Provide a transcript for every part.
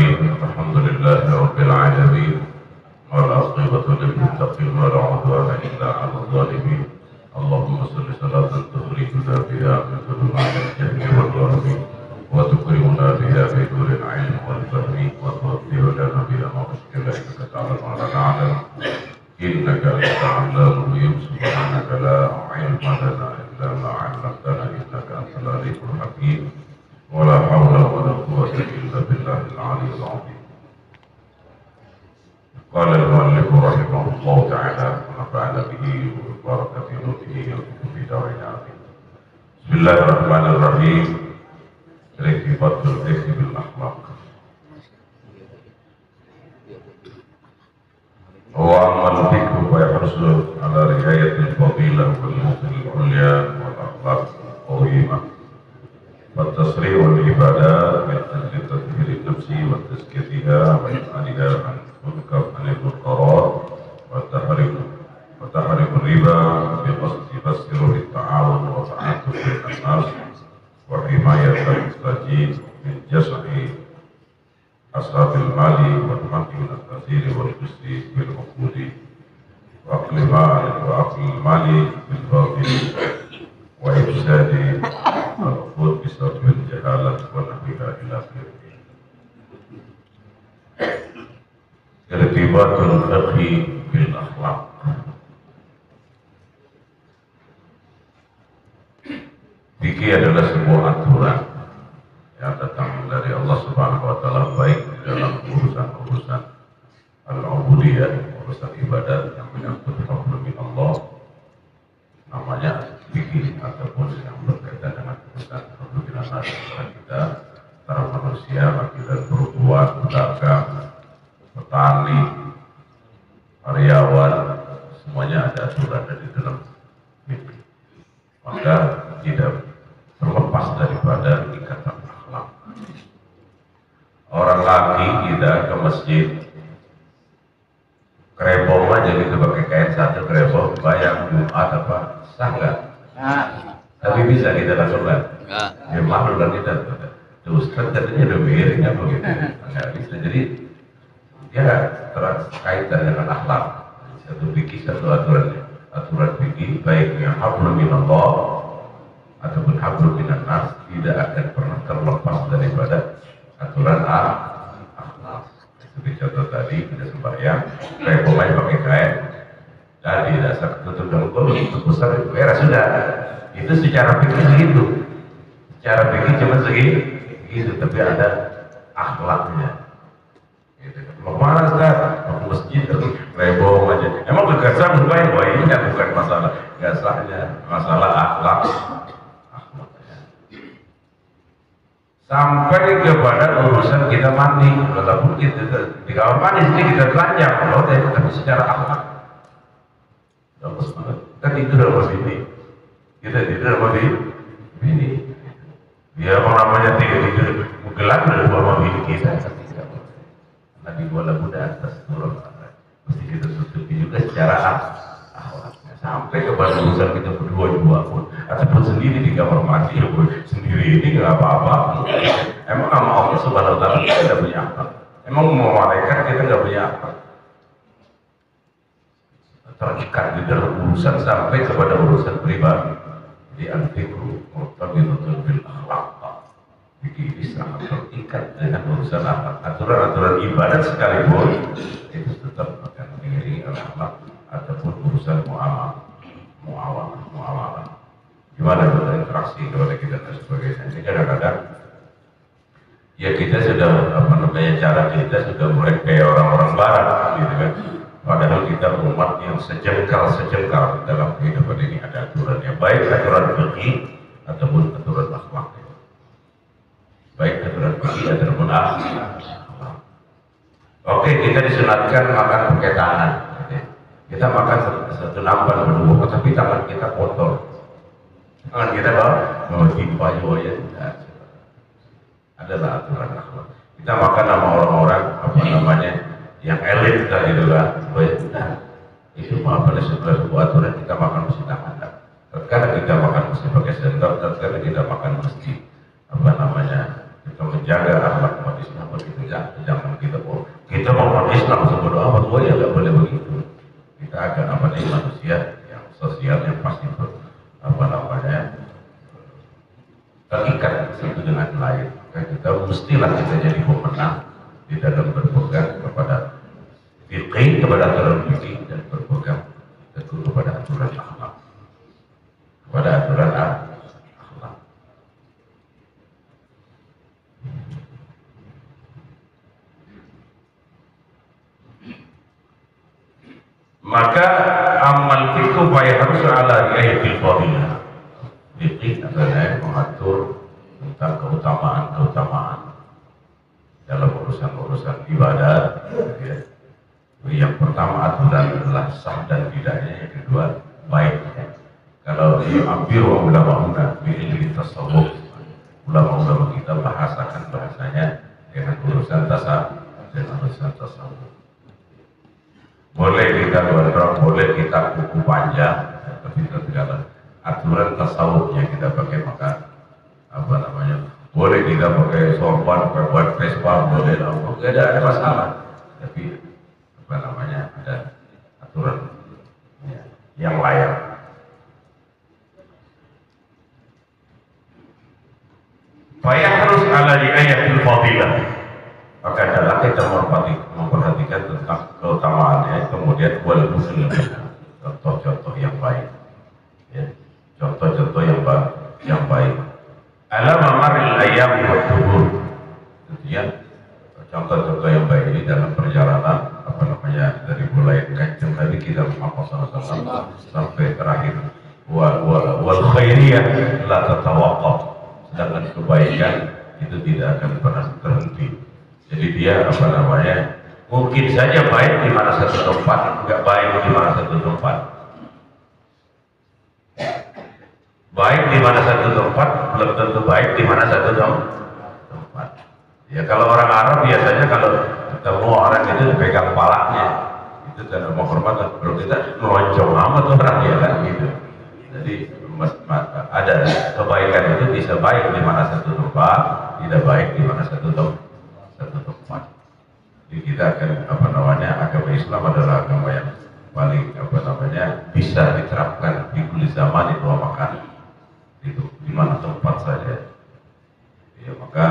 العالمين الحمد لله رب العالمين والعاقبة للمتقين ولا عدوان إلا على الظالمين اللهم صل صلاة تخرجنا بها من ظلمات الجهل والوهم وتكرمنا بها بنور العلم والفهم وتوفر لنا بها مشكلة إنك تعلم ولا نعلم إنك أنت علام الغيوب سبحانك لا علم لنا إلا ما علمتنا إنك أنت العليم الحكيم ولا حول ولا قوة إلا بالله العلي العظيم. قال المؤلف رحمه الله تعالى ونفعنا به وبارك في علومه وفي دارنا آمين. بسم الله الرحمن الرحيم. ارتباط الفقه بالأخلاق. وأما الفقه فيحرص على رعاية الفضيلة والمثل العليا والأخلاق القويمة والتصريح العبادات من أجل تطهير النفس وتزكيتها وإبعادها عن المنكرات وتحريم الربا بقصد تسر التعاون وتعاطف الناس وحماية المحتاجين من جشع أصحاب المال والمنع من التأثير والقسط بالعقود وأكل المال بالباطل وإفساد العقود بسبب الجهالة ونحوها إلى آخره. ارتباط الفقه بالأخلاق. Fikih adalah sebuah aturan yang datang dari Allah Subhanahu wa Ta'ala, baik di dalam urusan-urusan al-ubudiyah, urusan ibadat yang menyangkut hukum min Allah, namanya fikih, ataupun yang berkaitan dengan urusan hukum min Allah antara kita, para manusia, bagi dan perempuan, pedagang, petani, karyawan, semuanya ada aturan dari dalam fikih. Maka tidak terlepas daripada ikatan akhlak. Orang laki kita ke masjid kerebong aja gitu, pakai kain satu kerebong, bayang Jumat apa, sah nggak? Tapi bisa kita lakukan? Ya malu kan kita. Ustaz katanya udah miringnya begitu, nggak bisa. Jadi dia terkaitan dengan akhlak. Satu fikih, satu aturan fikih, baik yang hablum minallah ataupun hablum minan nas, tidak akan pernah terlepas daripada aturan akhlak. Seperti contoh tadi, kita sembahyang kayak pemain pakai kain dan di dasar tutup dengkul untuk besar merah sudah. Itu secara fikih segitu, secara fikih cuma segitu, tapi ada akhlaknya. Mau mana Ustaz? Mau masjid terus rebong aja. Emang kegasan bukan? Wah ini bukan masalah gasahnya, masalah akhlak. Sampai kepada urusan kita mandi, walaupun kita di kamar mandi sini kita telanjang, kalau tapi secara akhlak bagus banget. Kita tidur sama bini, kita tidur sama bini. Dia mau namanya tidur gelap dari sama bini kita. Nabi bola muda atas turun, mesti kita tutupi juga secara akhlaknya. Sampai kepada urusan kita berdua pun, ataupun sendiri di kamar mandi, sendiri ini nggak apa-apa. Emang sama Allah Subhanahu wa Ta'ala kita nggak punya akhlak? Emang mau malaikat kita nggak punya akhlak? Terikat di dalam urusan sampai kepada urusan pribadi. Di al-fikru murtabitun bil akhlaq. Fikih ini sangat terikat dengan urusan akhlak. Aturan-aturan ibadat sekalipun itu tetap akan mengiringi akhlak ataupun urusan muamalah. Gimana berinteraksi kepada kita dan sebagainya. Ini kadang-kadang ya kita sudah cara kita sudah mulai kayak orang-orang barat gitu kan. Padahal kita umat yang sejengkal dalam kehidupan ini ada aturannya, baik aturan fikih ataupun aturan akhlak. Baik aturan fikih ataupun akhlak. Oke, kita disunatkan makan pakai tangan. Kita makan satu nampan berdua, tapi tangan kita kotor. Tangan kita bawa baju aja. Adalah aturan akhlak. Kita makan sama orang-orang yang elit gitu kan. Itu pada sebuah aturan kita makan mesti tangan. Terkadang kita makan mesti pakai sendok, terkadang kita makan mesti kita menjaga akhlak umat Islam begitu. Jangan terikat satu dengan lain. Maka kita mestilah kita jadi pemenang di dalam berpegang kepada fikih, kepada aturan fikih, dan berpegang teguh kepada aturan akhlak, kepada aturan akhlak. Maka amal fikih harus ala riayatil fadilah. Fikih adalah mengatur tentang keutamaan dalam urusan-urusan ibadat. Ya. Yang pertama aturan adalah sah dan tidaknya, yang kedua baiknya. Kalau diambil ulama-ulama ilmu tasawuf, ulama-ulama kita bahasakan bahasanya dengan urusan tasawuf. Boleh kita gondrong, boleh kita kuku panjang, tapi segala aturan tasawufnya kita pakai, maka apa namanya, boleh kita pakai sorban, pakai buat Vespa, boleh, tidak ada masalah. Tapi apa namanya, ada aturan yang layak. Harus ala riayatil fadilah. Maka adalah kita memperhatikan tentang keutamaannya, kemudian wal muslim, contoh-contoh yang baik, ya. Contoh-contoh yang baik. Ala mamaril ayyam wa tuhur. Ya. Contoh-contoh yang baik ini dalam perjalanan apa namanya, dari mulai kancing tadi kita Muhammad SAW sampai terakhir wal khairiyah la tatawaqqaf. Sedangkan kebaikan itu tidak akan pernah terhenti. Jadi dia apa namanya, mungkin saja baik di mana satu tempat, enggak baik di mana satu tempat. Baik di mana satu tempat belum tentu baik di mana satu tempat. Ya kalau orang Arab biasanya kalau ketemu orang itu pegang kepalanya, itu tidak menghormat. Kalau kita melonjong amat orang ya kan gitu. Jadi ada kebaikan itu bisa baik di mana satu tempat, tidak baik di mana satu tempat. Jadi kita akan apa namanya, agama Islam adalah agama yang paling apa namanya bisa diterapkan di kulli zaman itu makan itu di mana tempat saja. Ya maka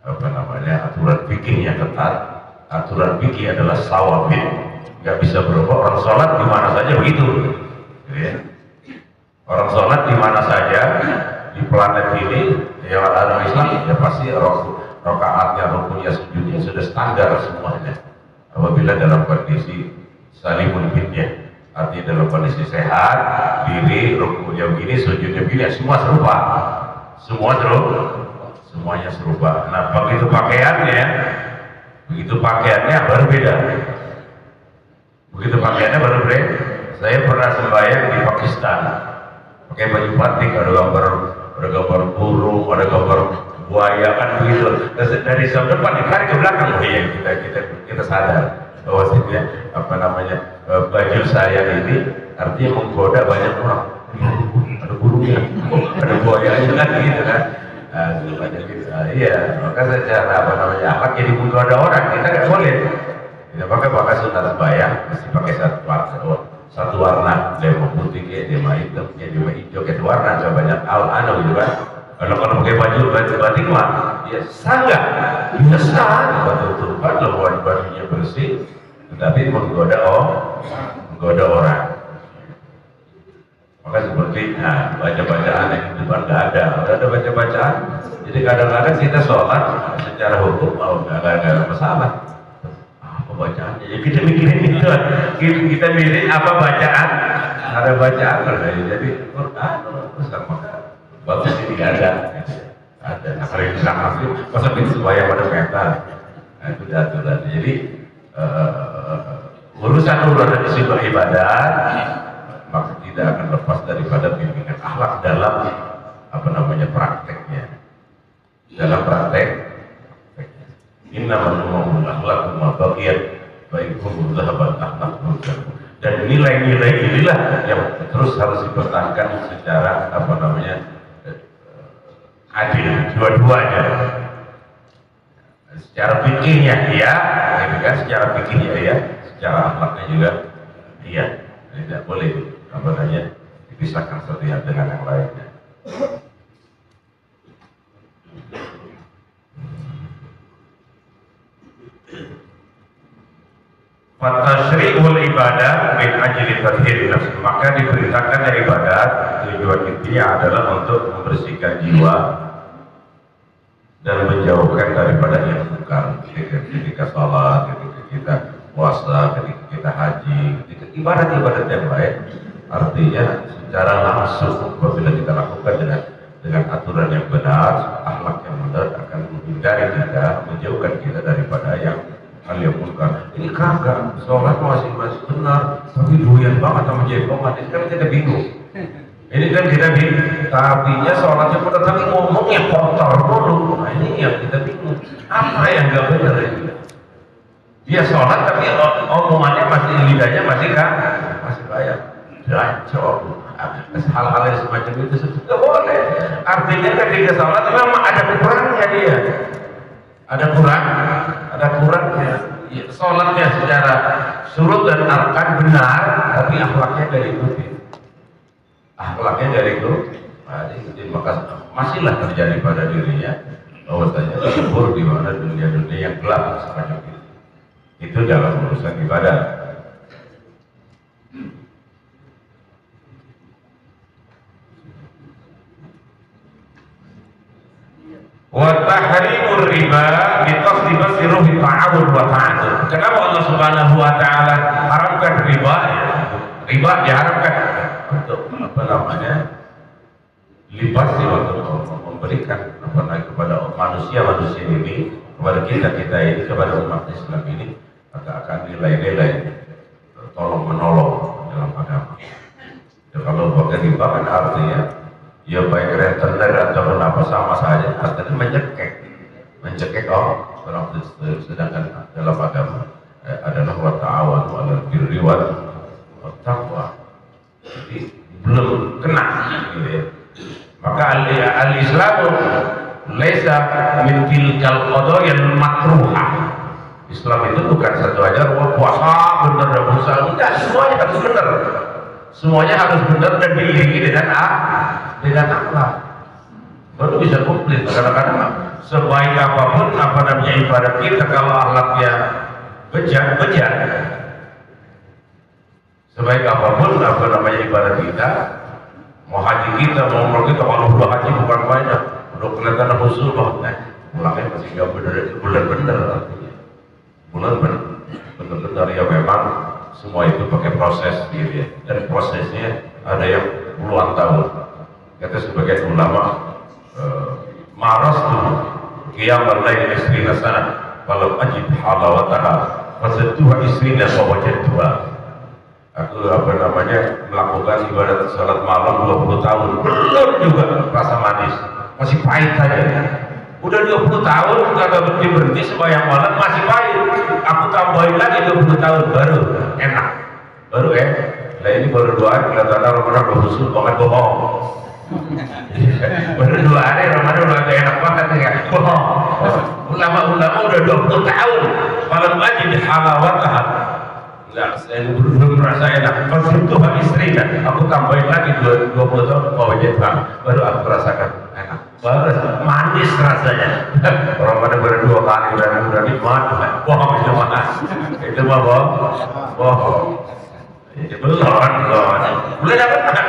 apa namanya, aturan fikihnya ketat. Aturan fikih adalah sawabit, nggak bisa berubah. Orang sholat di mana saja begitu. Ya. Orang sholat di mana saja di planet ini yang ada Islam ya pasti rakaatnya, rukunnya, sujudnya sudah standar semuanya. Apabila dalam kondisi salimul fitnya, artinya dalam kondisi sehat, diri, rukunya begini, sujudnya begini, semua serupa. Semuanya serupa. Nah, begitu pakaiannya baru beda. Begitu pakaiannya baru beda. Saya pernah sembahyang di Pakistan, pakai baju batik, ada gambar burung, ada gambar buaya kan begitu. Dari tahun depan ditarik ke belakang, ya kita sadar bahwa sebenarnya apa namanya, baju saya ini artinya menggoda banyak orang. Ada burungnya, ada buayanya kan gitu kan. Iya, maka secara apa namanya, akhlak jadi menggoda orang, kita nggak boleh. Tidak pakai sunat sembahyang mesti pakai satu warna, dia mau putih, dia mau hitam, dia mau hijau, kayak warna, coba banyak gitu kan. Kalau pakai baju batik mah, ya sangat bisa sah, betul-betul kalau bajunya bersih, tetapi menggoda orang. Maka seperti baca-bacaan yang di depan nggak ada baca-bacaan. Jadi kadang-kadang kita sholat secara hukum nggak ada masalah. Apa bacaannya? Ya kita mikirin itu, kita mikirin apa bacaan, ada bacaan jadi Quran sama bagus ini ada. Nah kalau yang bilang asli, masa itu supaya pada mental, itu aturan. Jadi urusan sebuah ibadah maka tidak akan lepas daripada bimbingan akhlak dalam apa namanya prakteknya. Dalam prakteknya. Innamal umumul akhlaq ma baqiyat baik zahabat akhlaq. Dan nilai-nilai inilah yang terus harus dipertahankan secara apa namanya adil, dua-duanya. Secara fikihnya iya, gitu kan? Secara fikihnya iya, secara akhlaknya juga iya. Tidak boleh apa namanya dipisahkan satu yang dengan yang lainnya. Fatashri'ul ibadah min ajli tathhir nafs, maka diperintahkan ibadat tujuan intinya adalah untuk membersihkan jiwa dan menjauhkan daripada yang bukan. Ketika salat, ketika kita puasa, ketika kita haji, ketika ibadat-ibadat yang lain, artinya secara langsung apabila kita lakukan dengan aturan yang benar, akhlak yang benar, akan menghindari kita, menjauhkan kita daripada yang hal yang munkar. Ini kagak, sholat masih benar, tapi doyan banget sama jenggongan. Ini kan kita bingung. Ini kan kita bingung. Tapinya sholatnya benar, tapi ngomongnya kotor dulu. Nah, ini yang kita bingung. Apa yang gak benar ini? Dia sholat tapi omongannya masih, lidahnya masih kayak gacor. Hal-hal yang semacam itu tidak boleh. Artinya ketika sholat memang ada kurangnya dia. Ada kurangnya. Sholatnya secara surut dan arkan benar, tapi akhlaknya dari ikuti. Jadi maka masihlah terjadi pada dirinya bahwasanya subur di mana dunia-dunia yang gelap semacam itu. Itu dalam urusan ibadah. Wa tahrimur riba bitasdib sirruhi ta'awud wa ta'adud. Kenapa Allah Subhanahu wa taala haramkan riba? Riba diharamkan untuk libas untuk memberikan kepada manusia ini, kepada kita ini, kepada umat Islam ini, akan nilai-nilai tolong menolong dalam agama. Kalau pakai riba kan artinya ya baik rentenir atau apa sama saja, artinya mencekik orang. Sedangkan dalam agama adalah wa ta'awanu 'alal birri wal taqwa. Jadi belum kena gitu ya. Maka al-Islamu laisa min tilkal qadayal makruhah. Islam itu bukan satu aja puasa benar dan puasa, enggak, semuanya harus benar. Semuanya harus benar dan diiringi dengan akhlak. Baru bisa komplit. Kadang-kadang sebaik apapun ibadat kita, kalau akhlaknya bejat. Sebaik apapun ibadat kita, mau haji kita, mau umroh kita, kalau udah haji bukan banyak, udah kelihatan khusyuk banget, pulangnya masih nggak benar, itu benar-benar artinya. Benar-benar ya memang semua itu pakai proses gitu ya, dan prosesnya ada yang puluhan tahun. Kata sebagian ulama, maras dulu qiyamul lail isrina sana walau ajib halawataha fasatuha isrina wajadtuha. Aku melakukan ibadat salat malam 20 tahun, belum juga rasa manis, masih pahit saja. Udah 20 tahun kagak berhenti sembahyang malam masih pahit. Aku tambahin lagi 20 tahun baru enak. Nah ini baru 2 hari kelihatan Ramadan udah khusyuk banget, bohong. Baru 2 hari Ramadan udah enak banget ya, bohong. Ulama-ulama udah 20 tahun malam aja di halawatah. Nah, saya belum merasa enak. Pas itu istrinya, aku tambahin lagi 20 tahun baru aku rasakan enak. Baru manis rasanya. Orang pada baru 2 kali udah nikmat. Bohong itu mah. Itu mah bohong. Itu belum dapat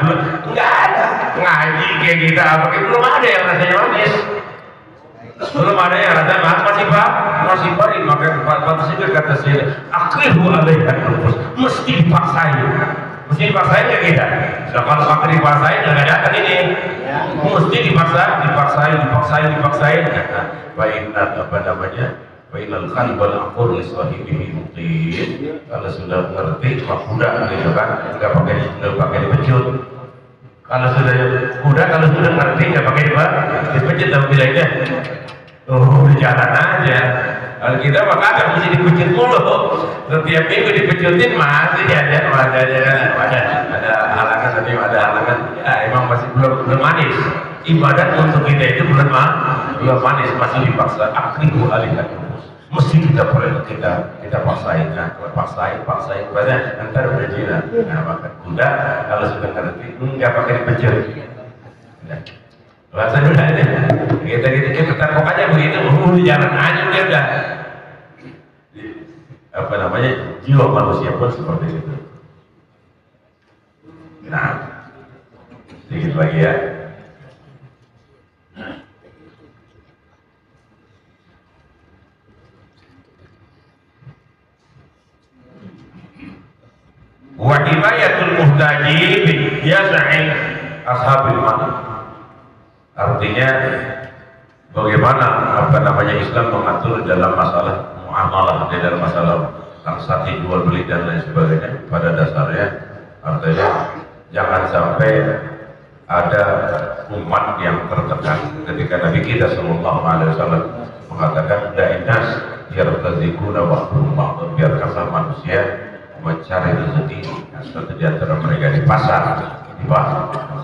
belum. Enggak ada ngaji kayak kita apa belum ada yang rasanya manis. Belum ada yang rasanya masih pahit. Maka pantas itu kata saya akrihu alaihan nufus, mesti dipaksain ya kita. Kalau pakai dipaksain nggak ada ini, mesti dipaksain. Bainal qalbal aqur li sahibihi muqim. Kalau sudah ngerti cuma kuda gitu kan, nggak pakai dipecut. Kalau sudah ngerti nggak pakai dipecut, tapi bilangnya di jalan aja. Kalau kita maka agak mesti dipecut mulu. Setiap minggu dipecutin masih ada halangan, ada halangan. Emang masih belum manis. Ibadat untuk kita itu belum manis, masih dipaksa. Akrihu alaihan, mesti kita paksain, banyak ntar udah jinak. Nah maka kuda kalau sudah ngerti nggak pakai dipecut. Bahasa dulu aja, kita tangkap aja begitu, jalan aja dia udah jiwa manusia pun seperti itu. Nah, sedikit lagi ya. Wa himayatul muhtajin yas'in ashabil mana. Artinya bagaimana Islam mengatur dalam masalah muamalah, di dalam masalah transaksi jual beli dan lain sebagainya. Pada dasarnya artinya jangan sampai ada umat yang tertekan ketika Nabi kita Sallallahu Alaihi Wasallam mengatakan da'inas yartazikuna waqtum, biarkanlah manusia mencari rezeki. Satu di antara mereka di pasar, di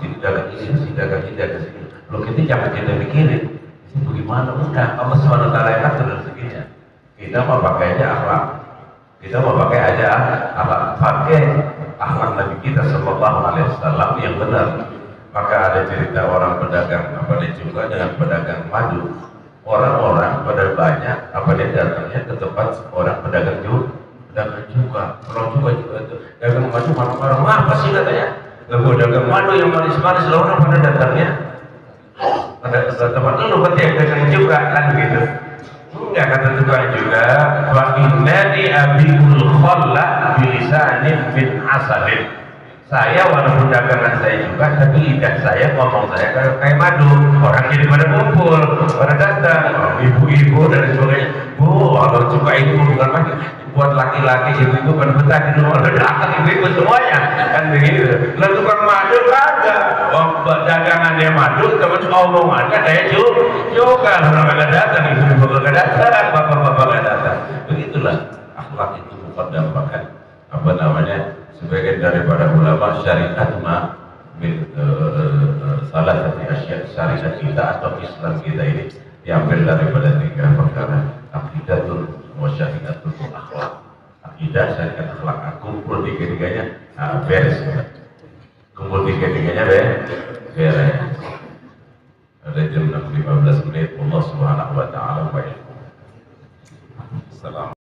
sini dagang ini, dagang sini. Lo kita jangan kita pikirin bagaimana, udah Allah SWT yang atur rezekinya. Kita mau pakai aja akhlak, kita mau pakai aja akhlak, pakai akhlak Nabi kita Sallallahu Alaihi Wasallam yang benar. Maka ada cerita orang pedagang juga dengan pedagang madu. Orang-orang pada banyak datangnya ke tempat orang pedagang juga, orang juga dagang madu, orang apa sih katanya? Lalu dagang madu yang manis-manis, orang pada datangnya pada tempat lu berarti yang dagang juga kan gitu. Enggak, kata tukang juga, wa innani abikul khalla bilisanin min asalin. Saya walaupun dagangan saya juga, tapi lidah saya, ngomong saya kayak madu. Orang jadi pada kumpul, pada datang, ibu-ibu dan sebagainya. Bu, kalau suka itu bukan lagi buat laki-laki, ibu-ibu kan betah di rumah, udah datang ibu-ibu semuanya, kan begitu. Lalu tukang madu kagak, dagangannya madu, teman omongannya kayak juga, orang kagak datang, ibu-ibu kagak datang, bapak-bapak kagak datang. Begitulah akhlak itu muqaddamakan sebagian daripada ulama syariat salah satu syariat kita atau Islam kita ini diambil daripada 3 perkara: aqidatul wa syariatul akhlak. Aqidah, syariat, akhlak. Kumpul 3-3-nya beres. Kumpul 3-3-nya beres. Ada jam 6:15. Allah Subhanahu wa taala. Assalamualaikum.